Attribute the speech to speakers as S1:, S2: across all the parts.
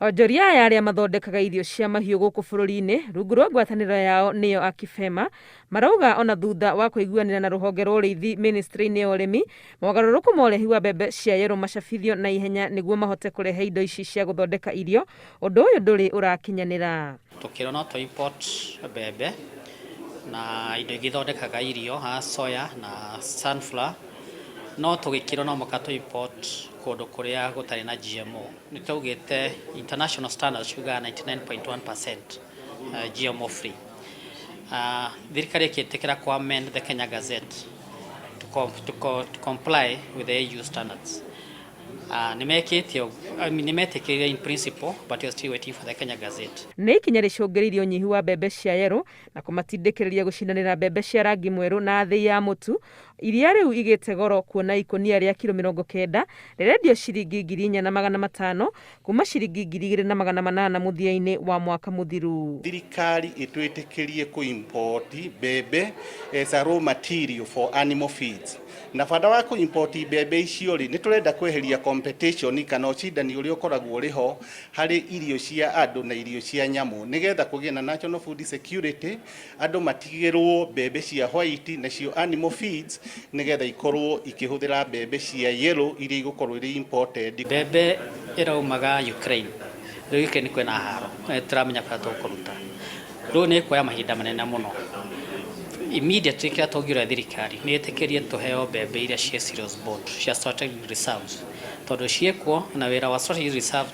S1: Onjoria aya arĩa mathondekaga irio cia mahiũ gũkũ bũrũri-inĩ rungu rwa ngwatanĩro yao nĩyo Akifema marauga ona thutha wa kũiguanĩra na rũhonge rwa ũrĩithi ministry-inĩ ya ũrĩmi, mogarũrũku ma ũrehi wa mbembe cia yellow macabithio na ihenya nĩguo mahote kũrehe indo ici cia gũthondeka irio, ũndũ ũyũ ndũrĩ ũrakinyanĩra.
S2: Tũkĩrwo no import mbembe na indo ingĩ thondekaga irio soya na sunflower, no tũgĩkĩrwo no mũka import kũndũ kũrĩa gũtarĩ na GMO. Nĩ tũgĩte international standards kuga 99.1% GMO free. Thirikari ĩkĩtĩkĩra ku amend the Kenya Gazette to comply with the EU standards. Nimetĩkĩrire in principle, but you're still waiting for the Kenya Gazette.
S1: Nĩ ikinya rĩcũngĩrĩirie ũnyihu wa mbembe cia yellow na kũmatindĩkĩrĩria gũcindanĩra mbembe cia rangi mwerũ na thĩ ya mũtu, iria rĩu igĩte goro kuona ikũnia rĩa kilo 90 rĩrendio ciringi 4,500 kuma ciringi 2,800 mũthia-inĩ wa mwaka mũthiru.
S3: Thirikari ĩtwĩtĩkĩrie ku import mbembe as a raw material for animal feeds. Na bata wa ku import mbembe icio nĩ tũrenda kweheria competition kana ũcindani ũrĩa ũkoragwo ũrĩ ho harĩ irio cia andũ na irio cia nyamũ, nĩgetha kũgĩa na national food security, andũ matigĩrwo mbembe cia white na cio animal feeds, nĩgetha ikorwo ikĩhũthĩra mbembe cia yellow iria igũkorwo irĩ imported.
S2: Mbembe ĩraumaga Ukraine, rĩu Ukraine kwĩna haro, tũramenya kũrĩa tũkũruta. Rĩu nĩ kuoya mahinda manene mũno. Immediately kĩrĩa tũngĩũria thirikari nĩ ĩtĩkĩrie tũheo mbembe iria cia cereals board cia strategic reserves, tondũ ciĩkwo na wĩra wa strategic reserves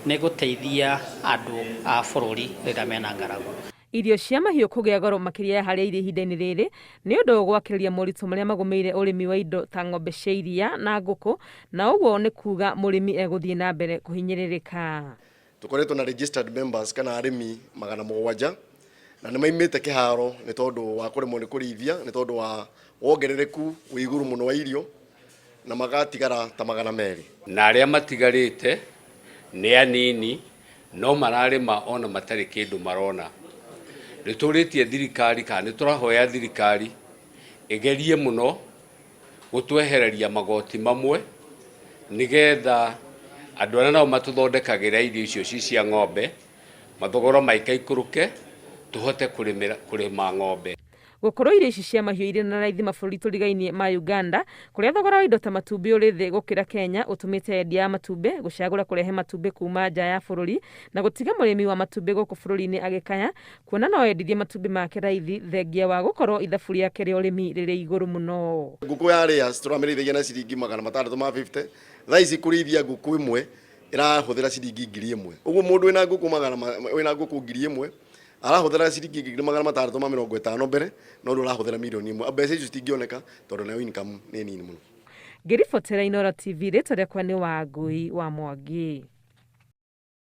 S2: nĩ gũteithia andũ a bũrũri rĩrĩa mena ng'aragu.
S1: Irio cia mahiũ kũgĩa goro makĩria harĩa irĩ ihinda-inĩ rĩrĩ nĩ ũndũ wa gwakĩrĩria moritũ marĩa magũmĩire ũrĩmi wa indo ta ng'ombe cia iria na ngũkũ, na ũguo nĩ kuga mũrĩmi egũthiĩ na mbere kũhinyĩrĩrĩka.
S4: Tũkoretwo na registered members kana arĩmi 700 na nĩ maimĩte kĩharo nĩ tondũ wa kũremwo nĩ kũrĩithia, nĩ tondũ wa wongerereku wa igũrũ mũno wa irio, na magatigara ta 200.
S5: Na arĩa matigarĩte nĩ anini, no mararĩma ona matarĩ kĩndũ marona. Nĩ tũrĩtie thirikari kana nĩ tũrahoya thirikari ĩgerie mũno gũtwehereria magoti mamwe, nĩgetha andũ arĩa nao matũthondekagĩra irio icio cia ng'ombe mathogora maikaikũrũke, tuhote kũrĩma ng'ombe.
S1: Gũkorwo irio ici cia mahiũ irĩ na raithi mabũrũri tũrigainie ma Uganda, kũrĩa thogora wa indo ta matumbĩ ũrĩ thĩ gũkĩra Kenya, ũtũmĩte endia ya matumbĩ gũcagũra kũrehe matumbĩ kuma nja ya bũrũri na gũtiga mũrĩmi wa matumbĩ gũkũ bũrũri-inĩ agĩkaya, kuona no endithie matumbĩ make raithi thengia wa gũkorwo ithabu rĩake rĩa ũrĩmi rĩrĩ igũrũ mũno.
S4: Ngũkũ ya layers tũramĩrĩithagia na ciringi 650, thaa ici kũrĩithia ngũkũ ĩmwe ĩrahũthĩra ciringi 1,000. Ũguo mũndũ wĩna ngũkũ 1,000 arahũthĩra ciringi 650 mbere, no ndio arahũthĩra milioni 1. Mbeca icio citingĩoneka tondũ nayo income nĩ nini mũno.
S1: Ngĩribotera Inooro TV, rĩtwa rĩakwa nĩ Wangui wa Mwangi.